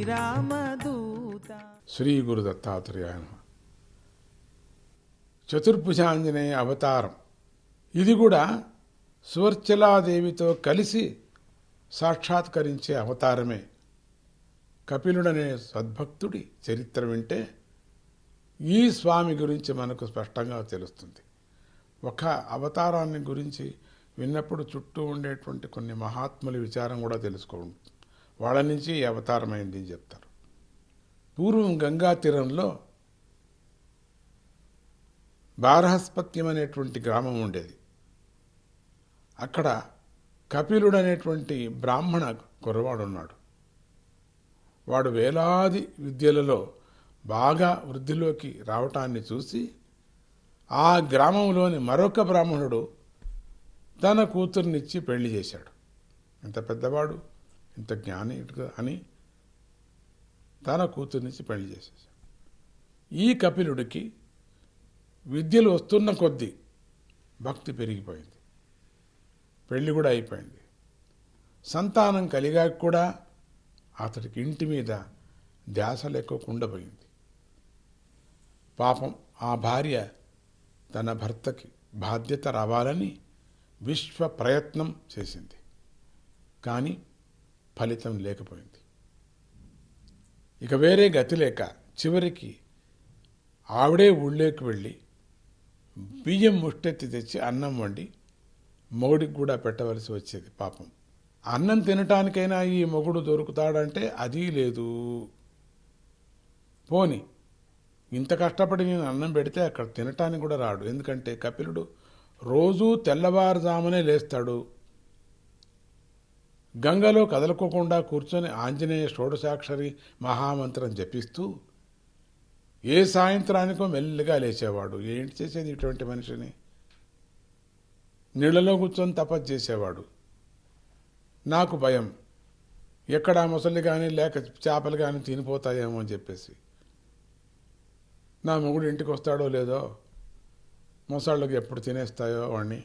శ్రీరామదూత. శ్రీ గురు దత్తాత్రేయాయ నమః. చతుర్భుజాంజనేయ అవతారం ఇది కూడా సువర్చలాదేవితో కలిసి సాక్షాత్కరించే అవతారమే. కపిలుడనే సద్భక్తుడి చరిత్ర వింటే ఈ స్వామి గురించి మనకు స్పష్టంగా తెలుస్తుంది. ఒక అవతారాన్ని గురించి విన్నప్పుడు చుట్టూ ఉండేటువంటి కొన్ని మహాత్ముల విచారం కూడా తెలుసుకోండి. వాళ్ళ నుంచి ఈ అవతారమైంది అని చెప్తారు. పూర్వం గంగా తీరంలో బారహస్పత్యం అనేటువంటి గ్రామం ఉండేది. అక్కడ కపిలుడు అనేటువంటి బ్రాహ్మణ కుర్రవాడున్నాడు. వాడు వేలాది విద్యలలో బాగా వృద్ధిలోకి రావటాన్ని చూసి ఆ గ్రామంలోని మరొక బ్రాహ్మణుడు తన కూతుర్నిచ్చి పెళ్లి చేశాడు. ఇంత పెద్దవాడు, ఇంత జ్ఞాని అని తన కూతుర్నిచ్చి పెళ్లి చేసేసాడు. ఈ కపిలుడికి విద్యలు వస్తున్న కొద్దీ భక్తి పెరిగిపోయింది. పెళ్లి కూడా అయిపోయింది. సంతానం కలిగాక కూడా అతడికి ఇంటి మీద ధ్యాస లేకుండా పోయింది. పాపం ఆ భార్య తన భర్తకి బాధ్యత రావాలని విశ్వ ప్రయత్నం చేసింది. కానీ ఫలితం లేకపోయింది. ఇక వేరే గతి లేక చివరికి ఆవిడే ఊళ్ళోకి వెళ్ళి బియ్యం ముష్టెత్తి తెచ్చి అన్నం వండి మొగుడికి కూడా పెట్టవలసి వచ్చేది. పాపం అన్నం తినటానికైనా ఈ మొగుడు దొరుకుతాడంటే అది లేదు. పోని ఇంత కష్టపడి నేను అన్నం పెడితే అక్కడ తినటానికి కూడా రాడు. ఎందుకంటే కపిలుడు రోజూ తెల్లవారుజామునే లేస్తాడు. గంగలో కదలకోకుండా కూర్చొని ఆంజనేయ షోడశాక్షరి మహామంత్రం జపిస్తూ ఏ సాయంత్రానికో మెల్లిగా లేచేవాడు. ఏంటి చేసేది ఇటువంటి మనిషిని? నీళ్లలో కూర్చొని తపస్సు చేసేవాడు. నాకు భయం, ఎక్కడ మొసలి కానీ లేక చేపలు కానీ తినిపోతాయేమో అని చెప్పేసి. నా మొగుడు ఇంటికి వస్తాడో లేదో, మొసళ్ళకి ఎప్పుడు తినేస్తాయో వాడిని.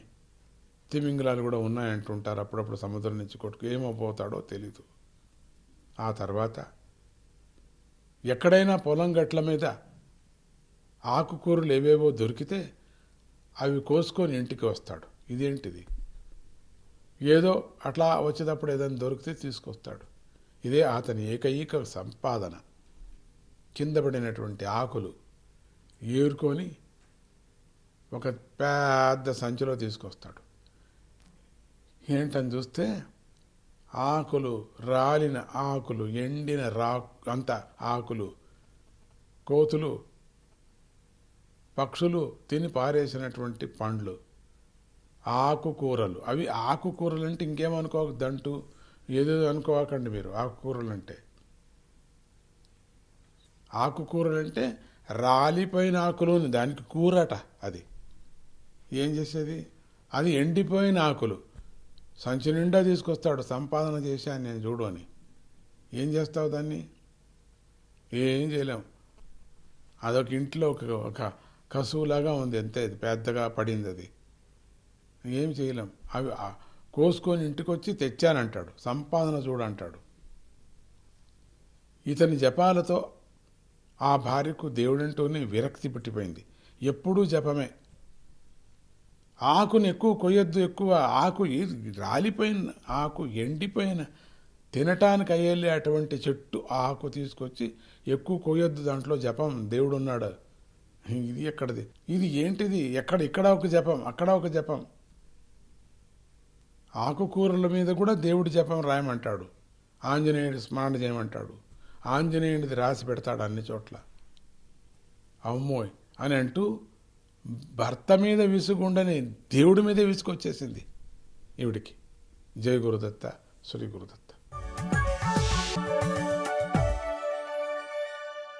తిమింగలాలు కూడా ఉన్నాయంటుంటారు అప్పుడప్పుడు సముద్రం నుంచి కొట్టుకు. ఏమైపోతాడో తెలీదు. ఆ తర్వాత ఎక్కడైనా పొలం గట్ల మీద ఆకుకూరలు ఏవేవో దొరికితే అవి కోసుకొని ఇంటికి వస్తాడు. ఇదేంటిది? ఏదో అట్లా వచ్చేటప్పుడు ఏదైనా దొరికితే తీసుకొస్తాడు. ఇదే అతని ఏకైక సంపాదన. కింద పడినటువంటి ఆకులు ఏరుకొని ఒక పెద్ద సంచిలో తీసుకొస్తాడు. ఏంటని చూస్తే ఆకులు, రాలిన ఆకులు, ఎండిన అంత ఆకులు, కోతులు, పక్షులు తిని పారేసినటువంటి పండ్లు, ఆకుకూరలు. అవి ఆకుకూరలు అంటే ఇంకేమనుకోవద్దంటూ ఏదేదో అనుకోవాకండి మీరు. ఆకుకూరలు అంటే రాలిపోయిన ఆకులు, దానికి కూరట. అది ఏం చేసేది? అది ఎండిపోయిన ఆకులు సంచి నిండా తీసుకొస్తాడు. సంపాదన చేశాను నేను చూడు అని. ఏం చేస్తావు దాన్ని? ఏం చేయలేం. అదొక ఇంట్లో ఒక కసువులాగా ఉంది, అంతే. పెద్దగా పడింది, అది ఏం చేయలేం. అవి కోసుకొని ఇంటికి వచ్చి తెచ్చానంటాడు. సంపాదన చూడంటాడు. ఇతని జపాలతో ఆ భార్యకు దేవుడంటూనే విరక్తి పుట్టిపోయింది. ఎప్పుడూ జపమే. ఆకుని ఎక్కువ కొయ్యొద్దు. ఎక్కువ ఆకు రాలిపోయిన ఆకు, ఎండిపోయిన తినటానికి అయ్యేళ్ళే అటువంటి చెట్టు ఆకు తీసుకొచ్చి ఎక్కువ కొయ్యొద్దు. దాంట్లో జపం దేవుడు ఉన్నాడు. ఇది ఎక్కడిది? ఇది ఏంటిది? ఇక్కడ ఒక జపం, అక్కడ ఒక జపం. ఆకుకూరల మీద కూడా దేవుడి జపం రాయమంటాడు. ఆంజనేయుడి స్మరణ చేయమంటాడు. ఆంజనేయుడిది రాసి పెడతాడు అన్ని చోట్ల. అమ్మోయ్ అని అంటూ భర్త మీద విసుగుండని దేవుడి మీదే విసుకొచ్చేసింది ఈవిడికి. జై గురుదత్త, శ్రీ గురుదత్త.